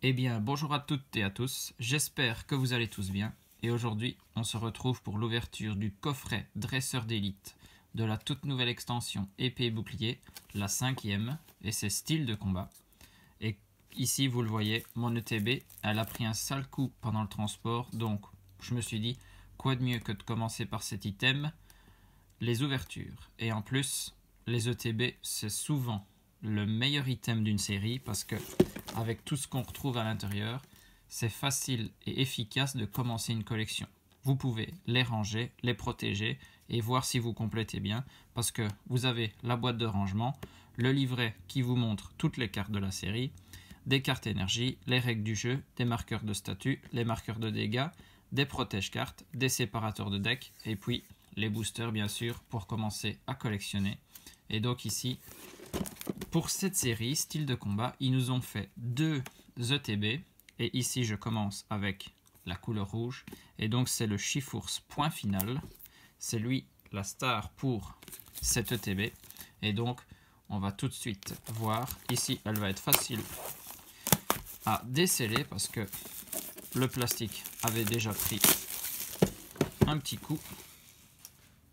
Eh bien, bonjour à toutes et à tous, j'espère que vous allez tous bien. Et aujourd'hui, on se retrouve pour l'ouverture du coffret Dresseur d'élite de la toute nouvelle extension épée et bouclier, la 5e, et ses styles de combat. Et ici, vous le voyez, mon ETB, elle a pris un sale coup pendant le transport, donc je me suis dit, quoi de mieux que de commencer par cet item, les ouvertures. Et en plus, les ETB, c'est souvent le meilleur item d'une série parce que avec tout ce qu'on retrouve à l'intérieur, c'est facile et efficace de commencer une collection. Vous pouvez les ranger, les protéger et voir si vous complétez bien parce que vous avez la boîte de rangement, le livret qui vous montre toutes les cartes de la série, des cartes énergie, les règles du jeu, des marqueurs de statut, les marqueurs de dégâts, des protège-cartes, des séparateurs de deck et puis les boosters bien sûr pour commencer à collectionner. Et donc ici, pour cette série style de combat, ils nous ont fait deux ETB et ici je commence avec la couleur rouge et donc c'est le Chifours point final, c'est lui la star pour cette ETB et donc on va tout de suite voir, ici elle va être facile à déceler parce que le plastique avait déjà pris un petit coup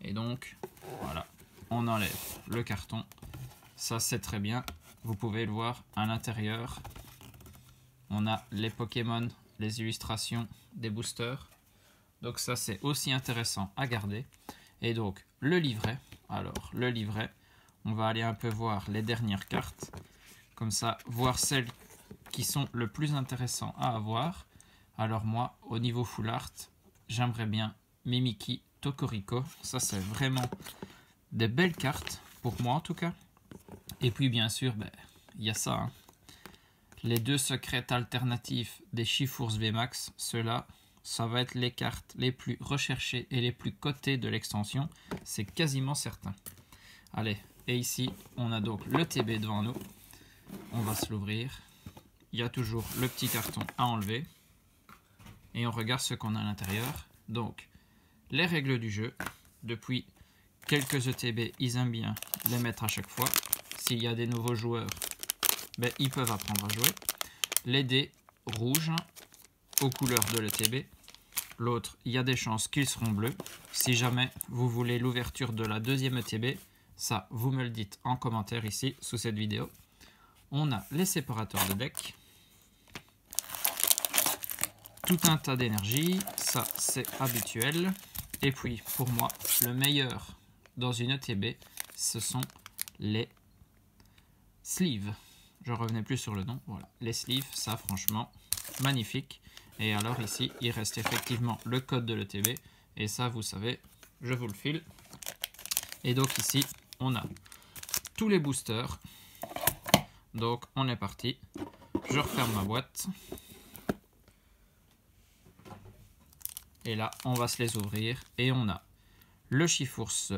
et donc voilà, on enlève le carton. Ça c'est très bien, vous pouvez le voir à l'intérieur, on a les Pokémon, les illustrations des boosters, donc ça c'est aussi intéressant à garder. Et donc le livret, alors le livret, on va aller un peu voir les dernières cartes, comme ça voir celles qui sont le plus intéressantes à avoir. Alors moi au niveau full art, j'aimerais bien Mimikyu, Tokorico, ça c'est vraiment des belles cartes, pour moi en tout cas. Et puis bien sûr, il y a ça, hein. Les deux secrets alternatifs des Chifours VMAX, ceux-là, ça va être les cartes les plus recherchées et les plus cotées de l'extension, c'est quasiment certain. Allez, et ici, on a donc le TB devant nous, on va se l'ouvrir, il y a toujours le petit carton à enlever, et on regarde ce qu'on a à l'intérieur. Donc, les règles du jeu, depuis quelques ETB, ils aiment bien les mettre à chaque fois. S'il y a des nouveaux joueurs, ils peuvent apprendre à jouer. Les dés rouges aux couleurs de l'ETB. L'autre, il y a des chances qu'ils seront bleus. Si jamais vous voulez l'ouverture de la deuxième ETB, ça, vous me le dites en commentaire ici, sous cette vidéo. On a les séparateurs de deck. Tout un tas d'énergie, ça c'est habituel. Et puis, pour moi, le meilleur dans une ETB, ce sont les sleeves. Je revenais plus sur le nom. Voilà, les sleeves, ça franchement magnifique. Et alors ici, il reste effectivement le code de l'ETB. Et ça, vous savez, je vous le file. Et donc ici, on a tous les boosters. Donc on est parti. Je referme ma boîte. Et là, on va se les ouvrir. Et on a le Chifours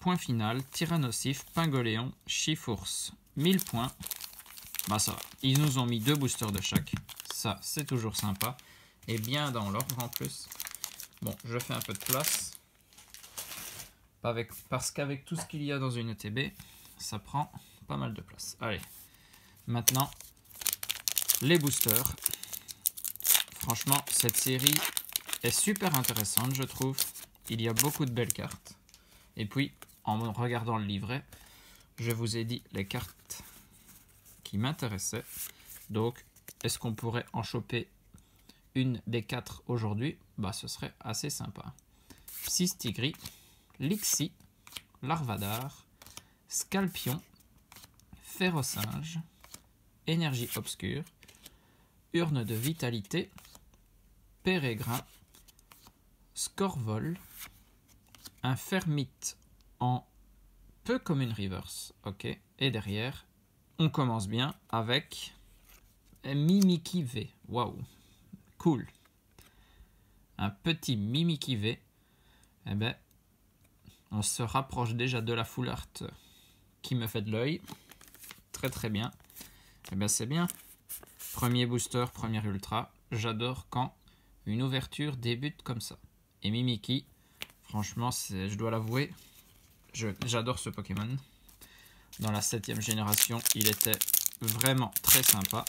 point final, Tyrannosif, Pingoléon, Chifours 1000 points. Ça va. Ils nous ont mis deux boosters de chaque. Ça, c'est toujours sympa. Et bien dans l'ordre en plus. Bon, je fais un peu de place. Parce qu'avec tout ce qu'il y a dans une ETB, ça prend pas mal de place. Allez, maintenant, les boosters. Franchement, cette série est super intéressante, je trouve. Il y a beaucoup de belles cartes. Et puis, en regardant le livret, je vous ai dit les cartes qui m'intéressaient. Donc, est-ce qu'on pourrait en choper une des 4 aujourd'hui? Ce serait assez sympa. Psystigris, Lixie, Larvadar, Scalpion, Férocinge, Énergie Obscure, Urne de Vitalité, Pérégrin, Scorvol, un Fermite en peu comme une reverse. Ok, et derrière, on commence bien avec Mimikyu V. Waouh, cool. Un petit Mimikyu V. On se rapproche déjà de la full art qui me fait de l'œil. Très très bien. C'est bien. Premier booster, premier ultra. J'adore quand une ouverture débute comme ça. Et Mimikyu, franchement, je dois l'avouer, j'adore ce Pokémon. Dans la 7e génération, il était vraiment très sympa.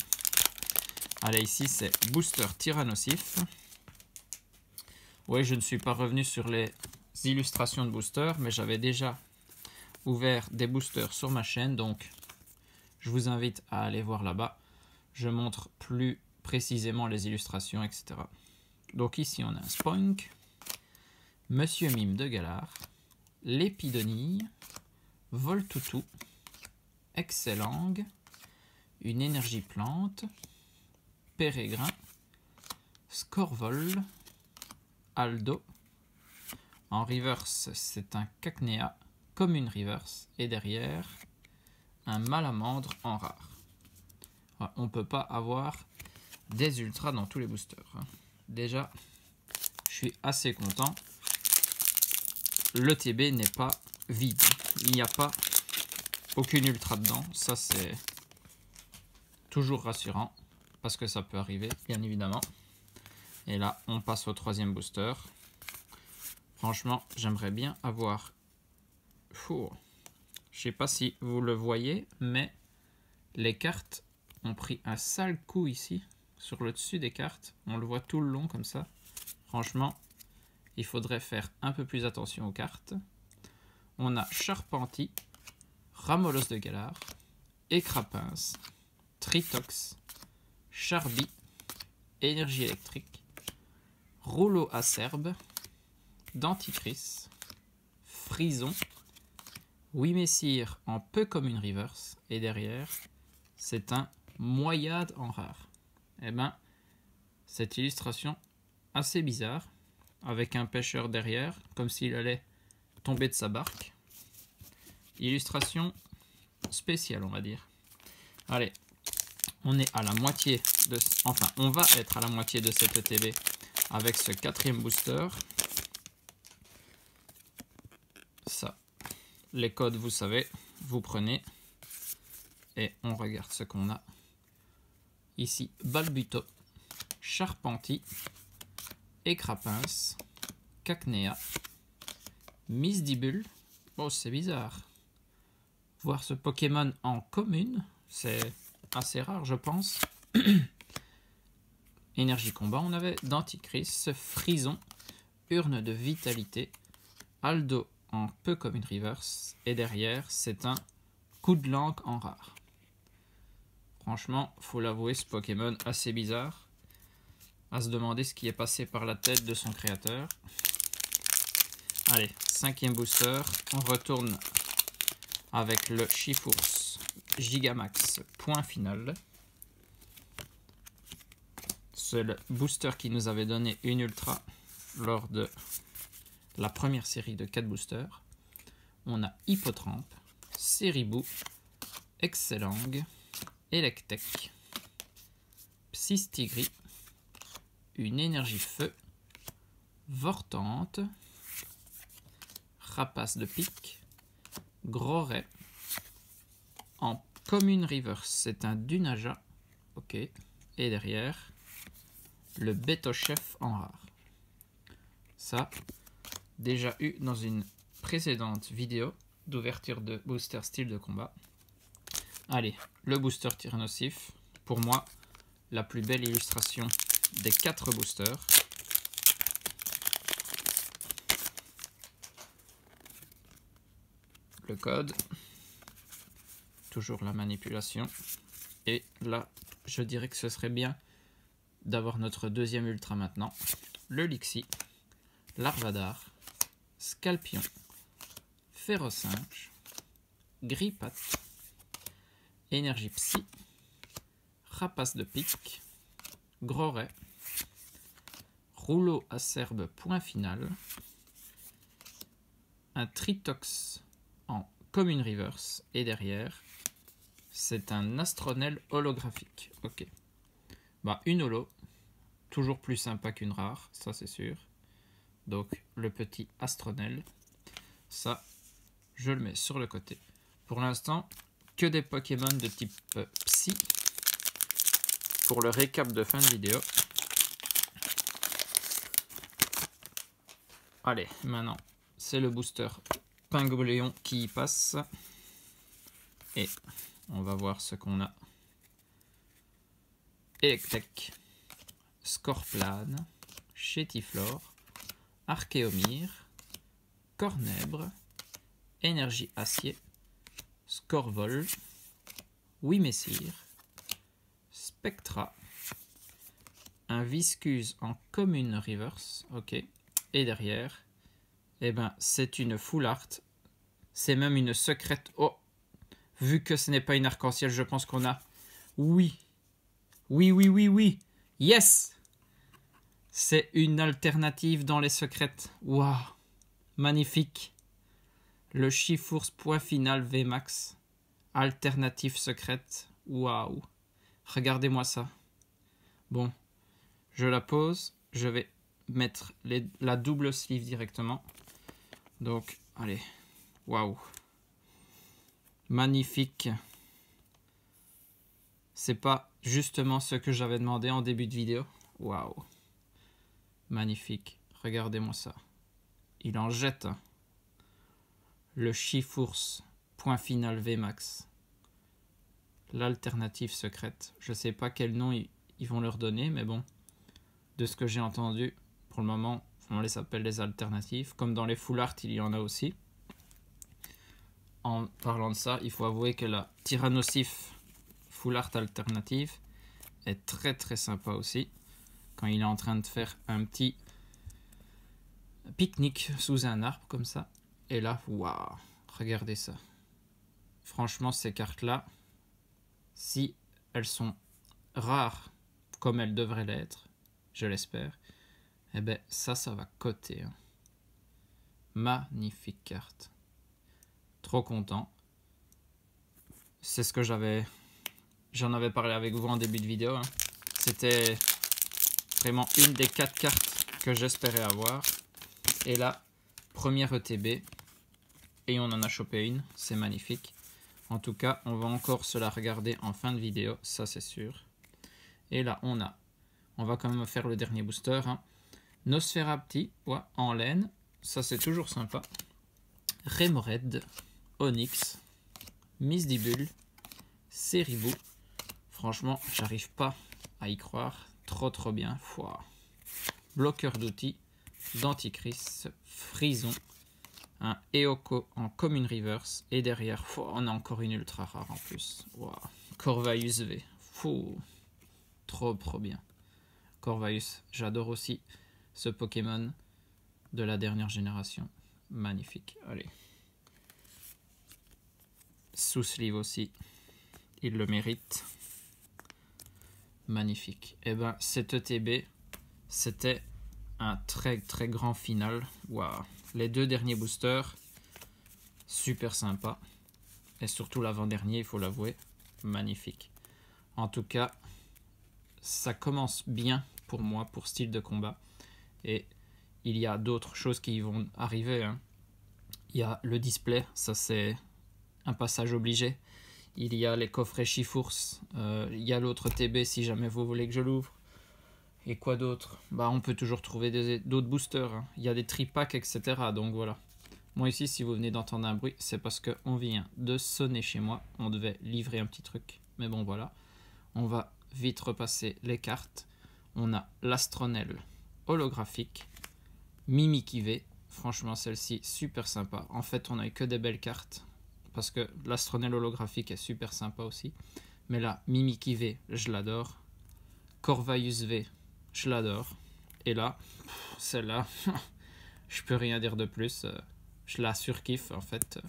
Allez, ici, c'est booster Tyrannosif. Oui, je ne suis pas revenu sur les illustrations de boosters, mais j'avais déjà ouvert des boosters sur ma chaîne, donc je vous invite à aller voir là-bas. Je montre plus précisément les illustrations, etc. Donc ici, on a un Spoink, Monsieur Mime de Galar, Lépidonille, Voltoutou, Excellang, une énergie plante, Pérégrin, Scorvol, Aldo. En reverse, c'est un Cacnea, commune reverse, et derrière, un Malamandre en rare. On ne peut pas avoir des ultras dans tous les boosters. Déjà, je suis assez content. Le TB n'est pas vide. Il n'y a pas aucune ultra dedans. Ça, c'est toujours rassurant parce que ça peut arriver, bien évidemment. Et là, on passe au troisième booster. Franchement, j'aimerais bien avoir... Je sais pas si vous le voyez, mais les cartes ont pris un sale coup ici, sur le dessus des cartes. On le voit tout le long comme ça. Franchement, il faudrait faire un peu plus attention aux cartes. On a Charpenti, Ramolos de Galar, Écrapince, Tritox, Charby, Énergie électrique, Rouleau acerbe, Denticris, Frison, Wimessir en peu comme une reverse, et derrière, c'est un Moyade en rare. Eh ben, cette illustration assez bizarre, avec un pêcheur derrière, comme s'il allait tomber de sa barque. Illustration spéciale, on va dire. Allez, on est à la moitié de... Enfin, on va être à la moitié de cette ETB avec ce quatrième booster. Ça, les codes, vous savez, vous prenez et on regarde ce qu'on a. Ici, Balbuto, Charpenti, Écrapince, Cacnea, Misdibule. Oh, c'est bizarre. Voir ce Pokémon en commune, c'est assez rare, je pense. Énergie combat, on avait Denticris, Frison, Urne de vitalité, Aldo en peu comme une reverse, et derrière, c'est un coup de langue en rare. Franchement, faut l'avouer, ce Pokémon assez bizarre. À se demander ce qui est passé par la tête de son créateur. Allez, cinquième booster. On retourne avec le Chifours Gigamax point final. C'est le booster qui nous avait donné une ultra lors de la première série de 4 boosters. On a Hippotrampe, Ceribou, Excellang, Electek, Psystigris, une énergie feu, Vortante, Rapace de pique, Groret, en commune reverse, c'est un Dunaja, ok, et derrière, le Betochef en rare. Ça, déjà eu dans une précédente vidéo d'ouverture de booster style de combat. Allez, le booster Tyrannosif, pour moi, la plus belle illustration des 4 boosters. Le code, toujours la manipulation, et là, je dirais que ce serait bien d'avoir notre deuxième ultra maintenant. Le Lixie, Larvadar, Scalpion, Férocinge, Grippat, Énergie Psy, Rapace de pique, Groret, Rouleau acerbe point final, un Tritox en commune reverse, et derrière, c'est un Astronel holographique. Ok. Bah, une holo, toujours plus sympa qu'une rare, ça c'est sûr. Donc, le petit Astronel, ça, je le mets sur le côté. Pour l'instant, que des Pokémon de type Psy. Pour le récap de fin de vidéo. Allez, maintenant, c'est le booster Pingoléon qui y passe. Et on va voir ce qu'on a. Electek, Scorplane, Chétiflore, Archéomir, Cornèbre, Énergie Acier, Scorvol, Wimessir, Spectra, un Viscuse en commune reverse, ok, et derrière, eh ben, c'est une full art, c'est même une secrète, oh, vu que ce n'est pas une arc-en-ciel, je pense qu'on a, oui, yes, c'est une alternative dans les secrètes, waouh, magnifique, le Chifours point final VMAX, alternative secrète, waouh, regardez-moi ça, bon, je la pose, je vais mettre la double sleeve directement. Donc, allez, waouh, magnifique. C'est pas justement ce que j'avais demandé en début de vidéo. Waouh, magnifique. Regardez-moi ça. Il en jette. Le Chifours point final VMAX. L'alternative secrète. Je sais pas quel nom ils vont leur donner, mais bon. De ce que j'ai entendu, pour le moment, on les appelle les alternatives. Comme dans les full art, il y en a aussi. En parlant de ça, il faut avouer que la Tyrannosif full art alternative est très très sympa aussi. Quand il est en train de faire un petit pique-nique sous un arbre comme ça. Et là, waouh, regardez ça. Franchement, ces cartes-là, si elles sont rares comme elles devraient l'être, je l'espère, eh ben ça va coter. Hein. Magnifique carte. Trop content. C'est ce que j'en avais parlé avec vous en début de vidéo. Hein. C'était vraiment une des 4 cartes que j'espérais avoir. Et là, première ETB. Et on en a chopé une. C'est magnifique. En tout cas, on va encore se la regarder en fin de vidéo. Ça, c'est sûr. Et là, on va quand même faire le dernier booster. Hein. Nosferapti, ouais, en laine. Ça, c'est toujours sympa. Remoraid, Onyx, Misdibule, Ceribou. Franchement, j'arrive pas à y croire. Trop bien. Fouah. Bloqueur d'outils, Denticris, Frison, un Eoko en commune reverse. Et derrière, on a encore une ultra rare en plus. Wow. Corvaeus V. Fou. Trop bien. Corvaeus, j'adore aussi ce Pokémon de la dernière génération. Magnifique. Allez. Sous sleeve aussi. Il le mérite. Magnifique. Et ben, cette ETB, c'était un très grand final. Waouh. Les 2 derniers boosters, super sympa. Et surtout l'avant-dernier, il faut l'avouer. Magnifique. En tout cas, ça commence bien pour moi, pour style de combat. Et il y a d'autres choses qui vont arriver. Hein. Il y a le display, ça c'est un passage obligé. Il y a les coffrets Chifours. Il y a l'autre TB si jamais vous voulez que je l'ouvre. Et quoi d'autre? Bah, on peut toujours trouver d'autres boosters. Hein. Il y a des tripacks, etc. Donc voilà. Moi ici, si vous venez d'entendre un bruit, c'est parce qu'on vient de sonner chez moi. On devait livrer un petit truc. Mais bon, voilà. On va vite repasser les cartes. On a l'Astronel holographique. Mimikyu V. Franchement, celle-ci, super sympa. En fait, on n'a eu que des belles cartes. Parce que l'Astronel holographique est super sympa aussi. Mais là, Mimikyu V, je l'adore. Corvaeus V, je l'adore. Et là, celle-là, je peux rien dire de plus. Je la surkiffe en fait.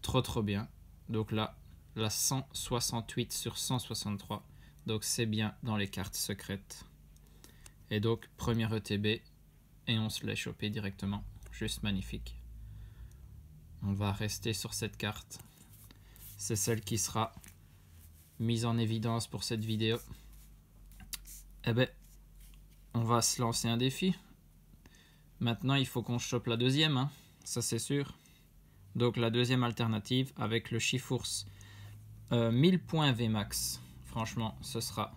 Trop bien. Donc là, la 168 sur 163. Donc c'est bien dans les cartes secrètes. Et donc, première ETB. Et on se l'a chopé directement. Juste magnifique. On va rester sur cette carte. C'est celle qui sera mise en évidence pour cette vidéo. Eh ben, on va se lancer un défi. Maintenant, il faut qu'on chope la deuxième, hein. Ça c'est sûr. Donc la deuxième alternative avec le Chifours 1000 points VMAX. Franchement, ce sera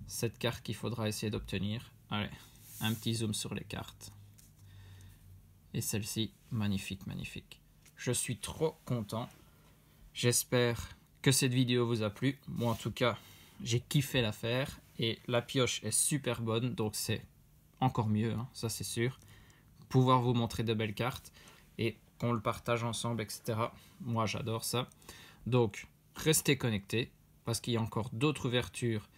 cette carte qu'il faudra essayer d'obtenir. Allez, un petit zoom sur les cartes. Et celle-ci, magnifique. Je suis trop content. J'espère que cette vidéo vous a plu. Moi, en tout cas, j'ai kiffé l'affaire et la pioche est super bonne, donc c'est encore mieux, hein, ça c'est sûr. Pouvoir vous montrer de belles cartes et qu'on le partage ensemble, etc. Moi j'adore ça. Donc restez connectés parce qu'il y a encore d'autres ouvertures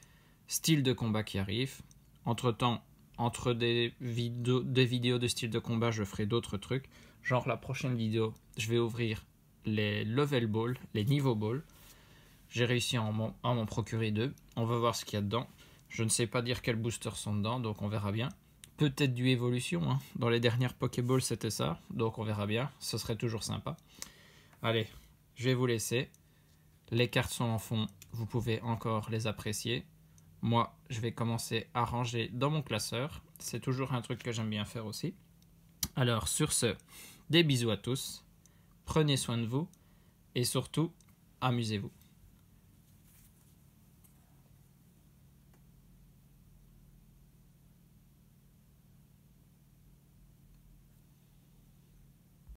style de combat qui arrivent. Entre-temps, entre des vidéos de style de combat, je ferai d'autres trucs. Genre la prochaine vidéo, je vais ouvrir les level balls, les niveaux balls. J'ai réussi à m'en procurer 2. On va voir ce qu'il y a dedans. Je ne sais pas dire quels boosters sont dedans, donc on verra bien. Peut-être du évolution, hein. Dans les dernières Pokéballs, c'était ça. Donc on verra bien. Ce serait toujours sympa. Allez, je vais vous laisser. Les cartes sont en fond. Vous pouvez encore les apprécier. Moi, je vais commencer à ranger dans mon classeur. C'est toujours un truc que j'aime bien faire aussi. Alors, sur ce, des bisous à tous. Prenez soin de vous. Et surtout, amusez-vous.